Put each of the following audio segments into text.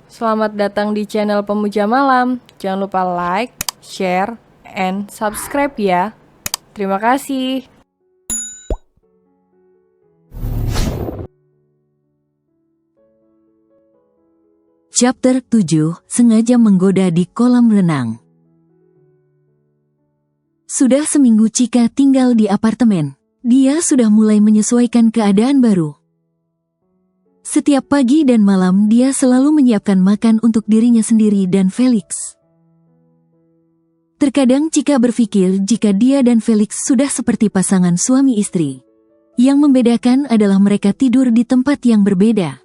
Selamat datang di channel Pemuja Malam. Jangan lupa like, share, and subscribe ya. Terima kasih. Chapter 7, sengaja menggoda di kolam renang. Sudah seminggu Chika tinggal di apartemen. Dia sudah mulai menyesuaikan keadaan baru. Setiap pagi dan malam dia selalu menyiapkan makan untuk dirinya sendiri dan Felix. Terkadang Chika berpikir jika dia dan Felix sudah seperti pasangan suami istri. Yang membedakan adalah mereka tidur di tempat yang berbeda.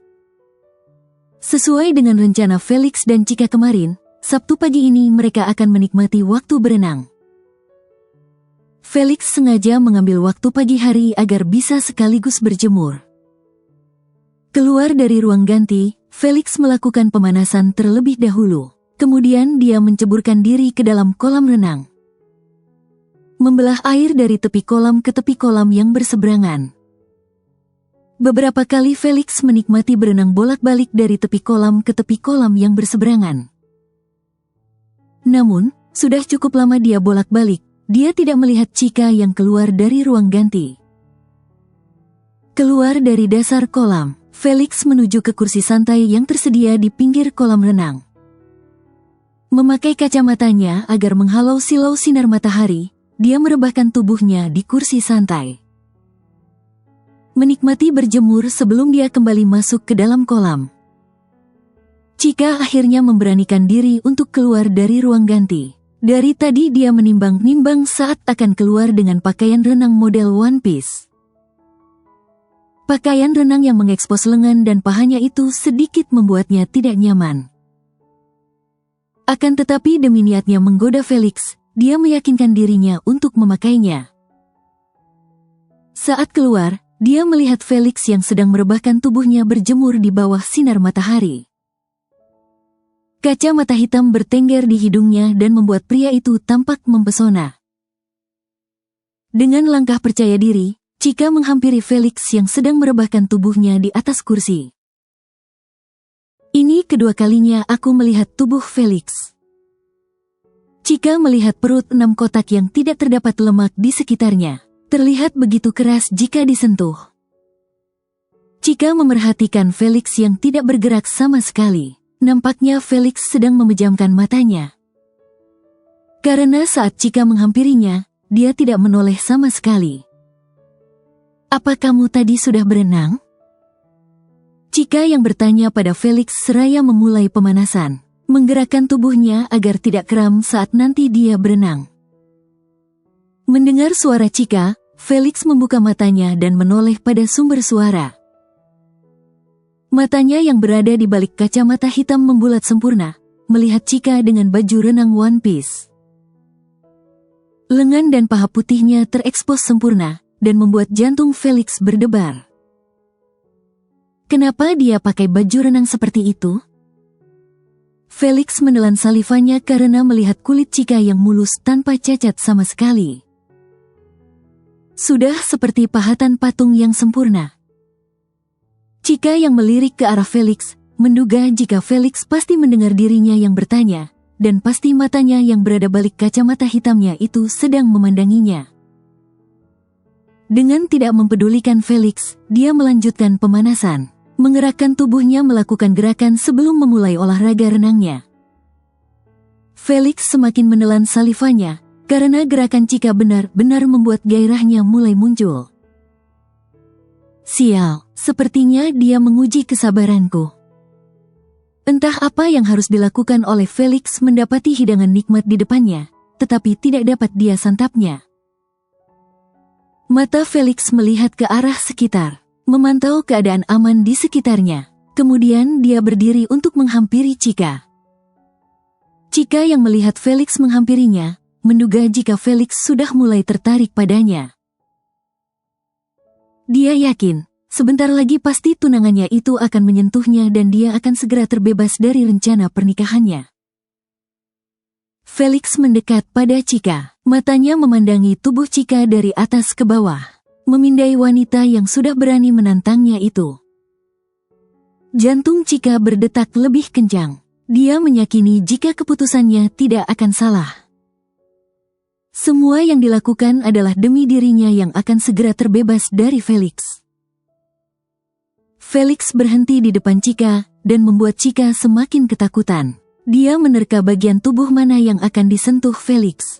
Sesuai dengan rencana Felix dan Chika kemarin, Sabtu pagi ini mereka akan menikmati waktu berenang. Felix sengaja mengambil waktu pagi hari agar bisa sekaligus berjemur. Keluar dari ruang ganti, Felix melakukan pemanasan terlebih dahulu. Kemudian dia menceburkan diri ke dalam kolam renang. Membelah air dari tepi kolam ke tepi kolam yang berseberangan. Beberapa kali Felix menikmati berenang bolak-balik dari tepi kolam ke tepi kolam yang berseberangan. Namun, sudah cukup lama dia bolak-balik, dia tidak melihat Chika yang keluar dari ruang ganti. Keluar dari dasar kolam, Felix menuju ke kursi santai yang tersedia di pinggir kolam renang. Memakai kacamatanya agar menghalau silau sinar matahari, dia merebahkan tubuhnya di kursi santai. Menikmati berjemur sebelum dia kembali masuk ke dalam kolam. Chika akhirnya memberanikan diri untuk keluar dari ruang ganti. Dari tadi dia menimbang-nimbang saat akan keluar dengan pakaian renang model One Piece. Pakaian renang yang mengekspos lengan dan pahanya itu sedikit membuatnya tidak nyaman. Akan tetapi demi niatnya menggoda Felix, dia meyakinkan dirinya untuk memakainya. Saat keluar, dia melihat Felix yang sedang merebahkan tubuhnya berjemur di bawah sinar matahari. Kaca mata hitam bertengger di hidungnya dan membuat pria itu tampak mempesona. Dengan langkah percaya diri, Chika menghampiri Felix yang sedang merebahkan tubuhnya di atas kursi. Ini kedua kalinya aku melihat tubuh Felix. Chika melihat perut 6 kotak yang tidak terdapat lemak di sekitarnya. Terlihat begitu keras jika disentuh. Chika memerhatikan Felix yang tidak bergerak sama sekali. Nampaknya Felix sedang memejamkan matanya. Karena saat Chika menghampirinya, dia tidak menoleh sama sekali. Apa kamu tadi sudah berenang? Chika yang bertanya pada Felix seraya memulai pemanasan, menggerakkan tubuhnya agar tidak kram saat nanti dia berenang. Mendengar suara Chika, Felix membuka matanya dan menoleh pada sumber suara. Matanya yang berada di balik kacamata hitam membulat sempurna, melihat Chika dengan baju renang One Piece. Lengan dan paha putihnya terekspos sempurna, dan membuat jantung Felix berdebar. Kenapa dia pakai baju renang seperti itu? Felix menelan salivanya karena melihat kulit Chika yang mulus tanpa cacat sama sekali. Sudah seperti pahatan patung yang sempurna. Chika yang melirik ke arah Felix, menduga jika Felix pasti mendengar dirinya yang bertanya, dan pasti matanya yang berada balik kacamata hitamnya itu sedang memandanginya. Dengan tidak mempedulikan Felix, dia melanjutkan pemanasan, mengerahkan tubuhnya melakukan gerakan sebelum memulai olahraga renangnya. Felix semakin menelan salivanya, karena gerakan Chika benar-benar membuat gairahnya mulai muncul. Sial, sepertinya dia menguji kesabaranku. Entah apa yang harus dilakukan oleh Felix mendapati hidangan nikmat di depannya, tetapi tidak dapat dia santapnya. Mata Felix melihat ke arah sekitar, memantau keadaan aman di sekitarnya. Kemudian dia berdiri untuk menghampiri Chika. Chika yang melihat Felix menghampirinya, menduga jika Felix sudah mulai tertarik padanya. Dia yakin, sebentar lagi pasti tunangannya itu akan menyentuhnya dan dia akan segera terbebas dari rencana pernikahannya. Felix mendekat pada Chika, matanya memandangi tubuh Chika dari atas ke bawah, memindai wanita yang sudah berani menantangnya itu. Jantung Chika berdetak lebih kencang. Dia meyakini jika keputusannya tidak akan salah. Semua yang dilakukan adalah demi dirinya yang akan segera terbebas dari Felix. Felix berhenti di depan Chika dan membuat Chika semakin ketakutan. Dia menerka bagian tubuh mana yang akan disentuh Felix.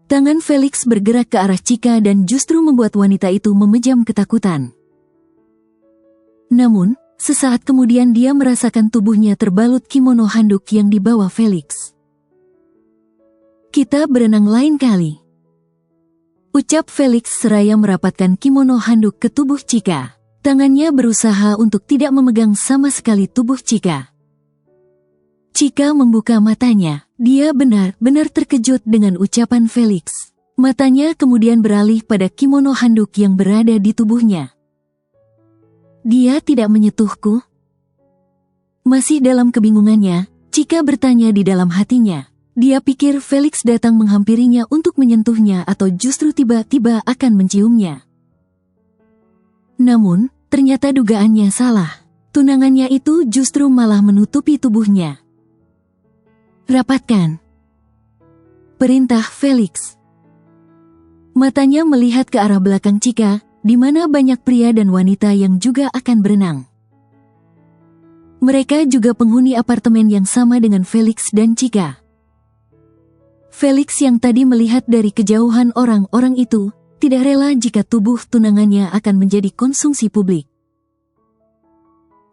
Tangan Felix bergerak ke arah Chika dan justru membuat wanita itu memejam ketakutan. Namun, sesaat kemudian dia merasakan tubuhnya terbalut kimono handuk yang dibawa Felix. "Kita berenang lain kali," ucap Felix seraya merapatkan kimono handuk ke tubuh Chika. Tangannya berusaha untuk tidak memegang sama sekali tubuh Chika. Chika membuka matanya. Dia benar-benar terkejut dengan ucapan Felix. Matanya kemudian beralih pada kimono handuk yang berada di tubuhnya. "Dia tidak menyentuhku?" Masih dalam kebingungannya, Chika bertanya di dalam hatinya. Dia pikir Felix datang menghampirinya untuk menyentuhnya atau justru tiba-tiba akan menciumnya. Namun, ternyata dugaannya salah. Tunangannya itu justru malah menutupi tubuhnya. "Rapatkan," perintah Felix. Matanya melihat ke arah belakang Chika, di mana banyak pria dan wanita yang juga akan berenang. Mereka juga penghuni apartemen yang sama dengan Felix dan Chika. Felix yang tadi melihat dari kejauhan orang-orang itu, tidak rela jika tubuh tunangannya akan menjadi konsumsi publik.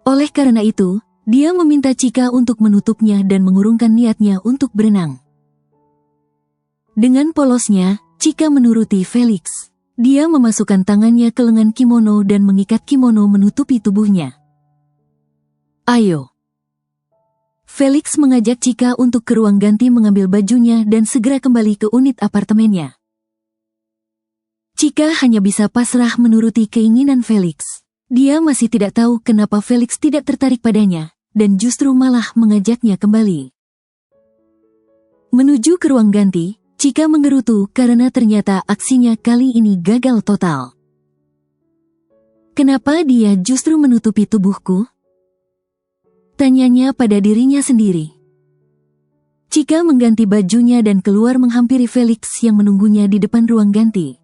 Oleh karena itu, dia meminta Chika untuk menutupnya dan mengurungkan niatnya untuk berenang. Dengan polosnya, Chika menuruti Felix. Dia memasukkan tangannya ke lengan kimono dan mengikat kimono menutupi tubuhnya. "Ayo." Felix mengajak Chika untuk ke ruang ganti mengambil bajunya dan segera kembali ke unit apartemennya. Chika hanya bisa pasrah menuruti keinginan Felix. Dia masih tidak tahu kenapa Felix tidak tertarik padanya, dan justru malah mengajaknya kembali. Menuju ke ruang ganti, Chika menggerutu karena ternyata aksinya kali ini gagal total. "Kenapa dia justru menutupi tubuhku?" tanyanya pada dirinya sendiri. Chika mengganti bajunya dan keluar menghampiri Felix yang menunggunya di depan ruang ganti.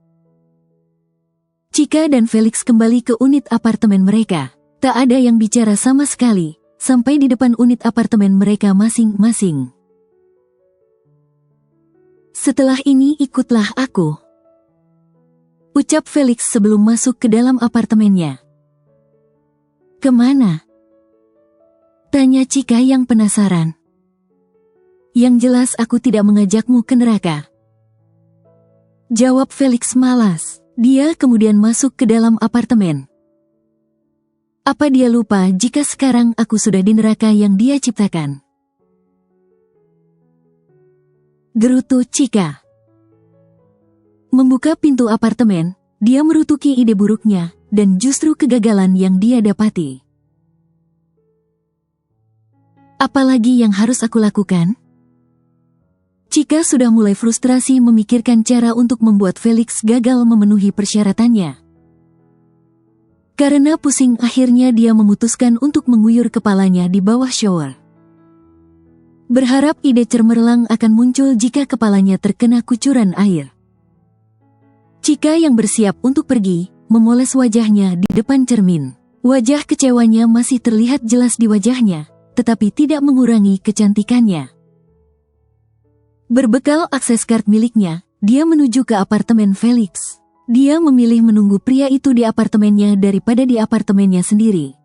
Chika dan Felix kembali ke unit apartemen mereka. Tak ada yang bicara sama sekali, sampai di depan unit apartemen mereka masing-masing. "Setelah ini ikutlah aku," ucap Felix sebelum masuk ke dalam apartemennya. "Kemana?" tanya Chika yang penasaran. "Yang jelas aku tidak mengajakmu ke neraka," jawab Felix malas. Dia kemudian masuk ke dalam apartemen. Apa dia lupa jika sekarang aku sudah di neraka yang dia ciptakan? Gerutu Chika. Membuka pintu apartemen, dia merutuki ide buruknya, dan justru kegagalan yang dia dapati. Apalagi yang harus aku lakukan? Chika sudah mulai frustrasi memikirkan cara untuk membuat Felix gagal memenuhi persyaratannya. Karena pusing akhirnya dia memutuskan untuk menguyur kepalanya di bawah shower. Berharap ide cemerlang akan muncul jika kepalanya terkena kucuran air. Chika yang bersiap untuk pergi, memoles wajahnya di depan cermin. Wajah kecewanya masih terlihat jelas di wajahnya, tetapi tidak mengurangi kecantikannya. Berbekal akses card miliknya, dia menuju ke apartemen Felix. Dia memilih menunggu pria itu di apartemennya daripada di apartemennya sendiri.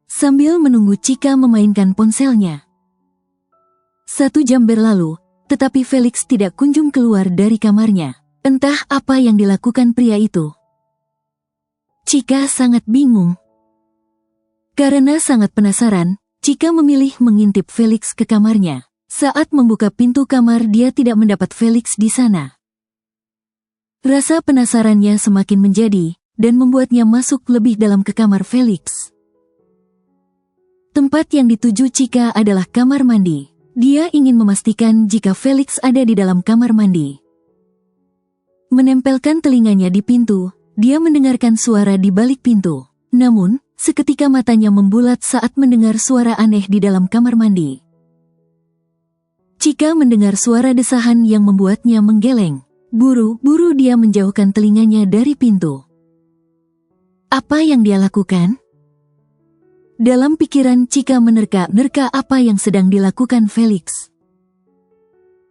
Sambil menunggu Chika memainkan ponselnya. 1 jam berlalu, tetapi Felix tidak kunjung keluar dari kamarnya. Entah apa yang dilakukan pria itu. Chika sangat bingung. Karena sangat penasaran, Chika memilih mengintip Felix ke kamarnya. Saat membuka pintu kamar dia tidak mendapat Felix di sana. Rasa penasarannya semakin menjadi, dan membuatnya masuk lebih dalam ke kamar Felix. Tempat yang dituju Chika adalah kamar mandi. Dia ingin memastikan jika Felix ada di dalam kamar mandi. Menempelkan telinganya di pintu, dia mendengarkan suara di balik pintu. Namun, seketika matanya membulat saat mendengar suara aneh di dalam kamar mandi. Chika mendengar suara desahan yang membuatnya menggeleng. Buru-buru dia menjauhkan telinganya dari pintu. Apa yang dia lakukan? Dalam pikiran Chika menerka-nerka apa yang sedang dilakukan Felix.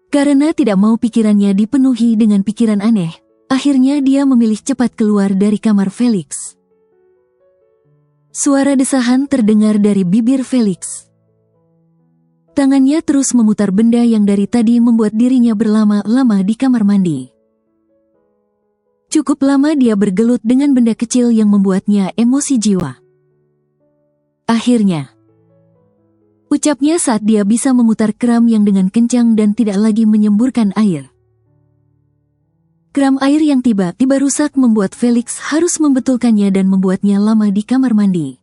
Karena tidak mau pikirannya dipenuhi dengan pikiran aneh, akhirnya dia memilih cepat keluar dari kamar Felix. Suara desahan terdengar dari bibir Felix. Tangannya terus memutar benda yang dari tadi membuat dirinya berlama-lama di kamar mandi. Cukup lama dia bergelut dengan benda kecil yang membuatnya emosi jiwa. Akhirnya, ucapnya saat dia bisa memutar keran yang dengan kencang dan tidak lagi menyemburkan air. Keran air yang tiba-tiba rusak membuat Felix harus membetulkannya dan membuatnya lama di kamar mandi.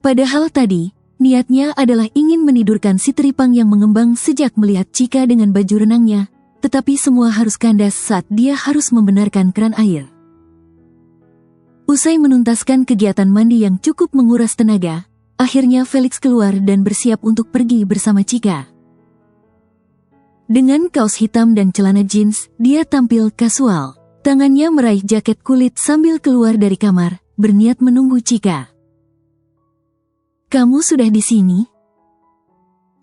Padahal tadi, niatnya adalah ingin menidurkan si teripang yang mengembang sejak melihat Chika dengan baju renangnya, tetapi semua harus kandas saat dia harus membenarkan keran air. Usai menuntaskan kegiatan mandi yang cukup menguras tenaga, akhirnya Felix keluar dan bersiap untuk pergi bersama Chika. Dengan kaos hitam dan celana jeans, dia tampil kasual. Tangannya meraih jaket kulit sambil keluar dari kamar, berniat menunggu Chika. "Kamu sudah di sini?"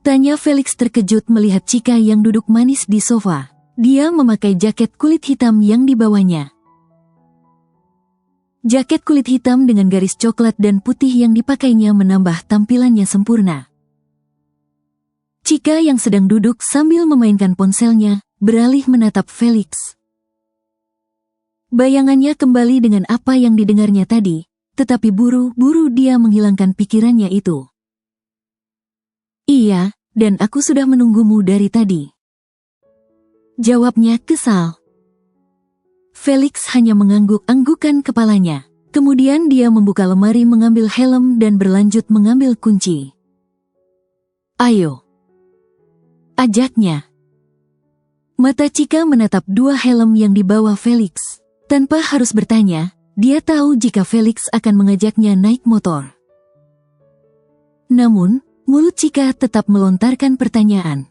tanya Felix terkejut melihat Chika yang duduk manis di sofa. Dia memakai jaket kulit hitam yang dibawanya. Jaket kulit hitam dengan garis coklat dan putih yang dipakainya menambah tampilannya sempurna. Chika yang sedang duduk sambil memainkan ponselnya, beralih menatap Felix. Bayangannya kembali dengan apa yang didengarnya tadi, tetapi buru-buru dia menghilangkan pikirannya itu. "Iya, dan aku sudah menunggumu dari tadi," jawabnya kesal. Felix hanya mengangguk-anggukan kepalanya. Kemudian dia membuka lemari mengambil helm dan berlanjut mengambil kunci. "Ayo," ajaknya. Mata Chika menatap dua helm yang dibawa Felix. Tanpa harus bertanya, dia tahu jika Felix akan mengajaknya naik motor. Namun, mulut Chika tetap melontarkan pertanyaan.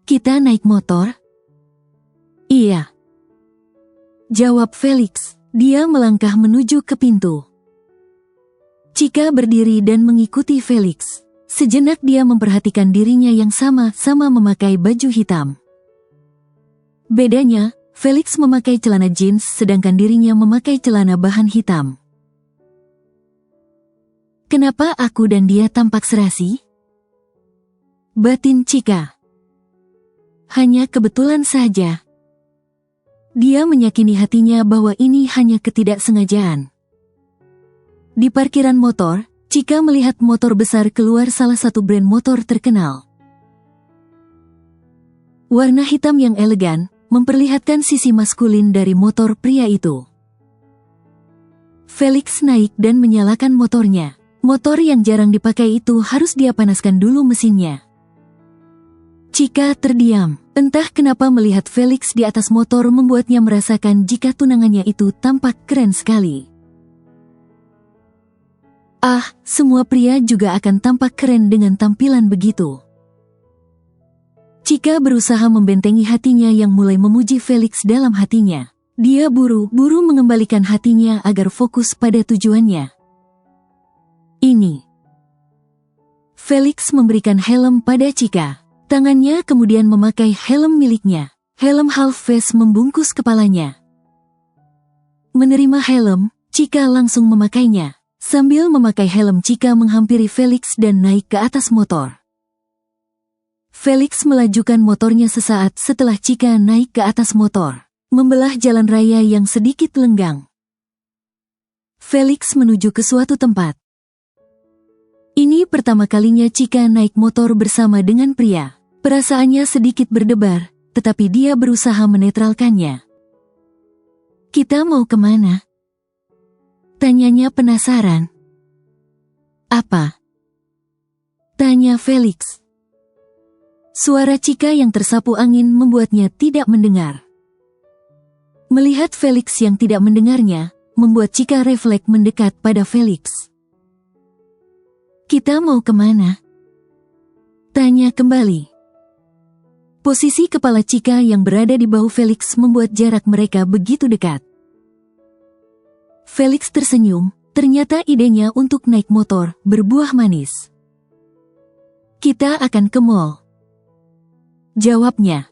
"Kita naik motor?" "Iya," jawab Felix. Dia melangkah menuju ke pintu. Chika berdiri dan mengikuti Felix. Sejenak dia memperhatikan dirinya yang sama-sama memakai baju hitam. Bedanya, Felix memakai celana jeans sedangkan dirinya memakai celana bahan hitam. "Kenapa aku dan dia tampak serasi?" batin Chika. Hanya kebetulan saja. Dia meyakini hatinya bahwa ini hanya ketidaksengajaan. Di parkiran motor, Chika melihat motor besar keluar salah satu brand motor terkenal. Warna hitam yang elegan, memperlihatkan sisi maskulin dari motor pria itu. Felix naik dan menyalakan motornya. Motor yang jarang dipakai itu harus dia panaskan dulu mesinnya. Chika terdiam. Entah kenapa melihat Felix di atas motor membuatnya merasakan jika tunangannya itu tampak keren sekali. Semua pria juga akan tampak keren dengan tampilan begitu. Chika berusaha membentengi hatinya yang mulai memuji Felix dalam hatinya. Dia buru-buru mengembalikan hatinya agar fokus pada tujuannya. Ini. Felix memberikan helm pada Chika. Tangannya kemudian memakai helm miliknya. Helm half face membungkus kepalanya. Menerima helm, Chika langsung memakainya. Sambil memakai helm, Chika menghampiri Felix dan naik ke atas motor. Felix melajukan motornya sesaat setelah Chika naik ke atas motor, membelah jalan raya yang sedikit lenggang. Felix menuju ke suatu tempat. Ini pertama kalinya Chika naik motor bersama dengan pria. Perasaannya sedikit berdebar, tetapi dia berusaha menetralkannya. "Kita mau kemana?" tanyanya penasaran. "Apa?" tanya Felix. Suara Chika yang tersapu angin membuatnya tidak mendengar. Melihat Felix yang tidak mendengarnya, membuat Cika refleks mendekat pada Felix. "Kita mau kemana?" tanya kembali. Posisi kepala Cika yang berada di bahu Felix membuat jarak mereka begitu dekat. Felix tersenyum, ternyata idenya untuk naik motor berbuah manis. "Kita akan ke mall," jawabnya.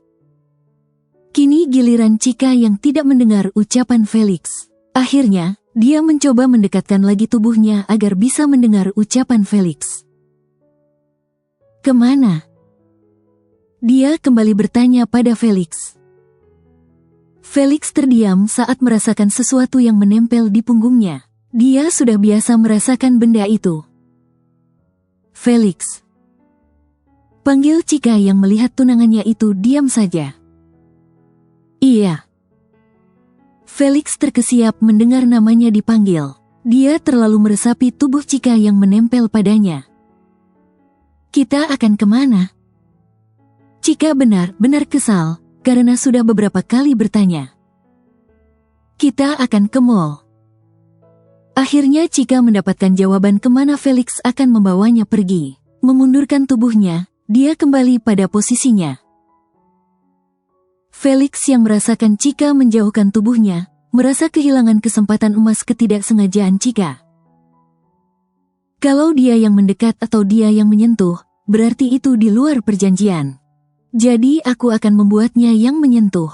Kini giliran Cika yang tidak mendengar ucapan Felix. Akhirnya, dia mencoba mendekatkan lagi tubuhnya agar bisa mendengar ucapan Felix. "Kemana?" dia kembali bertanya pada Felix. Felix terdiam saat merasakan sesuatu yang menempel di punggungnya. Dia sudah biasa merasakan benda itu. "Felix," panggil Cika yang melihat tunangannya itu diam saja. "Iya." Felix terkesiap mendengar namanya dipanggil. Dia terlalu meresapi tubuh Cika yang menempel padanya. "Kita akan kemana?" Cika benar-benar kesal, karena sudah beberapa kali bertanya. "Kita akan ke mall." Akhirnya Cika mendapatkan jawaban kemana Felix akan membawanya pergi. Memundurkan tubuhnya, dia kembali pada posisinya. Felix yang merasakan Cika menjauhkan tubuhnya, merasa kehilangan kesempatan emas ketidaksengajaan Cika. Kalau dia yang mendekat atau dia yang menyentuh, berarti itu di luar perjanjian. Jadi aku akan membuatnya yang menyentuh.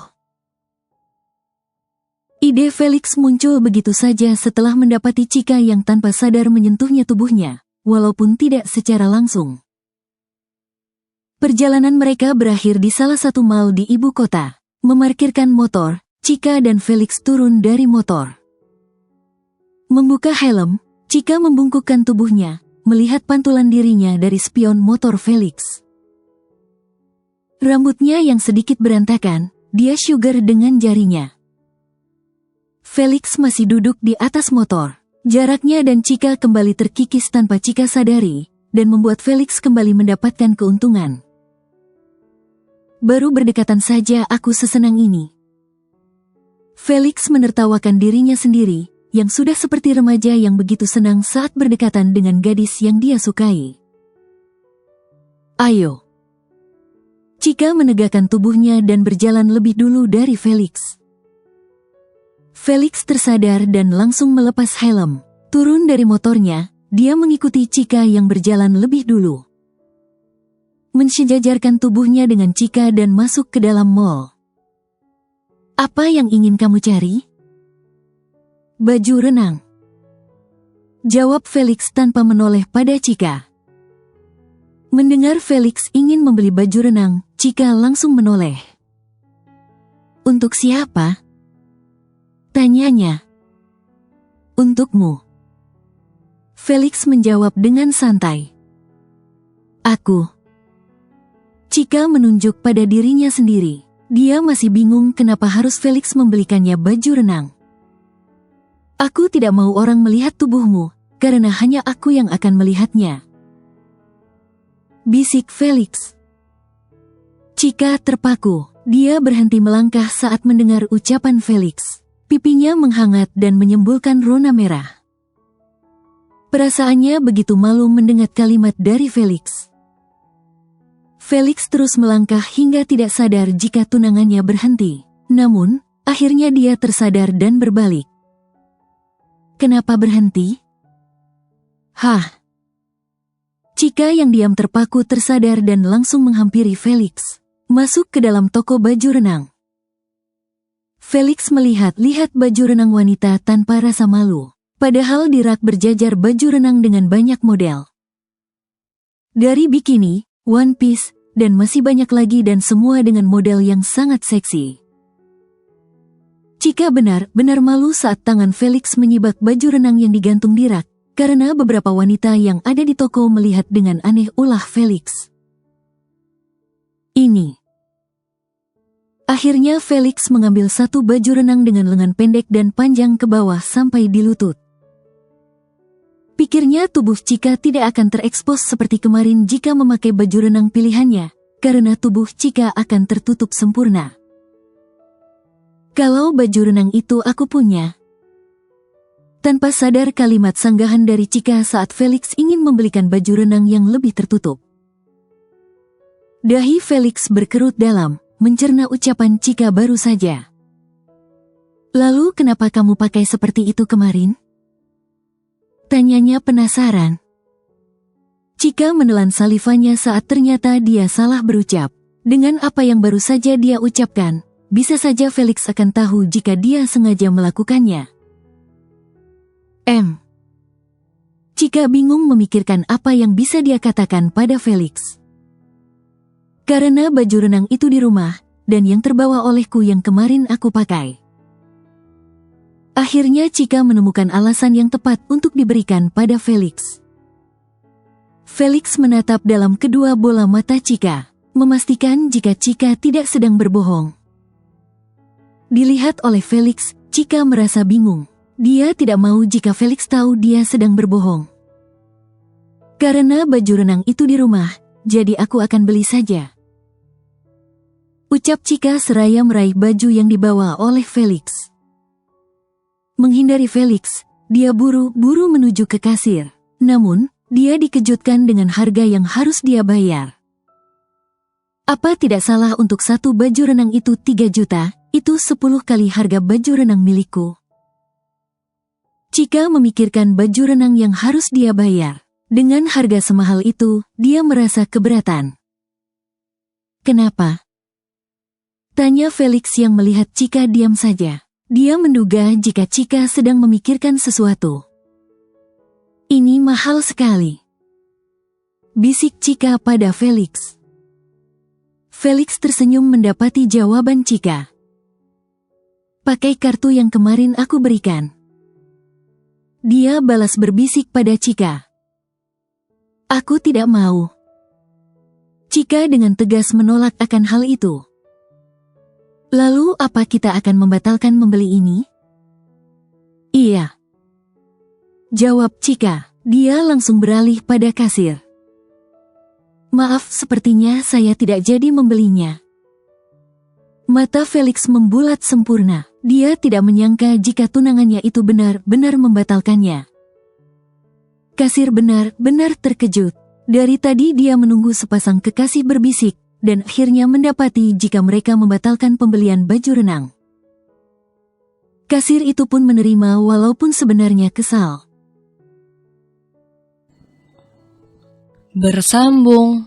Ide Felix muncul begitu saja setelah mendapati Cika yang tanpa sadar menyentuhnya tubuhnya, walaupun tidak secara langsung. Perjalanan mereka berakhir di salah satu mall di ibu kota. Memarkirkan motor, Cika dan Felix turun dari motor. Membuka helm, Cika membungkukkan tubuhnya, melihat pantulan dirinya dari spion motor Felix. Rambutnya yang sedikit berantakan, dia sugar dengan jarinya. Felix masih duduk di atas motor. Jaraknya dan Cika kembali terkikis tanpa Cika sadari, dan membuat Felix kembali mendapatkan keuntungan. "Baru berdekatan saja aku sesenang ini." Felix menertawakan dirinya sendiri, yang sudah seperti remaja yang begitu senang saat berdekatan dengan gadis yang dia sukai. "Ayo." Cika menegakkan tubuhnya dan berjalan lebih dulu dari Felix. Felix tersadar dan langsung melepas helm. Turun dari motornya, dia mengikuti Cika yang berjalan lebih dulu. Mensejajarkan tubuhnya dengan Cika dan masuk ke dalam mall. "Apa yang ingin kamu cari?" "Baju renang," jawab Felix tanpa menoleh pada Cika. Mendengar Felix ingin membeli baju renang, Cika langsung menoleh. "Untuk siapa?" tanyanya. "Untukmu." Felix menjawab dengan santai. "Aku." Cika menunjuk pada dirinya sendiri. Dia masih bingung kenapa harus Felix membelikannya baju renang. "Aku tidak mau orang melihat tubuhmu, karena hanya aku yang akan melihatnya," bisik Felix. Cika terpaku. Dia berhenti melangkah saat mendengar ucapan Felix. Pipinya menghangat dan menyembulkan rona merah. Perasaannya begitu malu mendengar kalimat dari Felix. Felix terus melangkah hingga tidak sadar jika tunangannya berhenti. Namun, akhirnya dia tersadar dan berbalik. "Kenapa berhenti?" "Hah?" Cika yang diam terpaku tersadar dan langsung menghampiri Felix. Masuk ke dalam toko baju renang. Felix melihat-lihat baju renang wanita tanpa rasa malu. Padahal di rak berjajar baju renang dengan banyak model. Dari bikini, one piece, dan masih banyak lagi dan semua dengan model yang sangat seksi. Cika benar-benar malu saat tangan Felix menyibak baju renang yang digantung di rak. Karena beberapa wanita yang ada di toko melihat dengan aneh ulah Felix. "Ini." Akhirnya Felix mengambil satu baju renang dengan lengan pendek dan panjang ke bawah sampai di lutut. Pikirnya tubuh Cika tidak akan terekspos seperti kemarin jika memakai baju renang pilihannya, karena tubuh Cika akan tertutup sempurna. "Kalau baju renang itu aku punya, Tanpa sadar kalimat sanggahan dari Chika saat Felix ingin membelikan baju renang yang lebih tertutup. Dahi Felix berkerut dalam, mencerna ucapan Chika baru saja. Lalu kenapa kamu pakai seperti itu kemarin? Tanyanya penasaran. Chika menelan salivanya saat ternyata dia salah berucap. Dengan apa yang baru saja dia ucapkan, bisa saja Felix akan tahu jika dia sengaja melakukannya. Chika bingung memikirkan apa yang bisa dia katakan pada Felix. Karena baju renang itu di rumah, dan yang terbawa olehku yang kemarin aku pakai. Akhirnya Chika menemukan alasan yang tepat untuk diberikan pada Felix. Felix menatap dalam kedua bola mata Chika, memastikan jika Chika tidak sedang berbohong. Dilihat oleh Felix, Chika merasa bingung. Dia tidak mau jika Felix tahu dia sedang berbohong. Karena baju renang itu di rumah, jadi aku akan beli saja. Ucap Chika seraya meraih baju yang dibawa oleh Felix. Menghindari Felix, dia buru-buru menuju ke kasir. Namun, dia dikejutkan dengan harga yang harus dia bayar. Apa tidak salah untuk satu baju renang itu 3 juta, itu 10 kali harga baju renang milikku. Chika memikirkan baju renang yang harus dia bayar. Dengan harga semahal itu, dia merasa keberatan. Kenapa? Tanya Felix yang melihat Chika diam saja. Dia menduga jika Chika sedang memikirkan sesuatu. Ini mahal sekali, bisik Chika pada Felix. Felix tersenyum mendapati jawaban Chika. Pakai kartu yang kemarin aku berikan. Dia balas berbisik pada Chika. Aku tidak mau. Chika dengan tegas menolak akan hal itu. Lalu apa kita akan membatalkan membeli ini? Iya, jawab Chika. Dia langsung beralih pada kasir. Maaf, sepertinya saya tidak jadi membelinya. Mata Felix membulat sempurna. Dia tidak menyangka jika tunangannya itu benar-benar membatalkannya. Kasir benar-benar terkejut. Dari tadi dia menunggu sepasang kekasih berbisik, dan akhirnya mendapati jika mereka membatalkan pembelian baju renang. Kasir itu pun menerima walaupun sebenarnya kesal. Bersambung.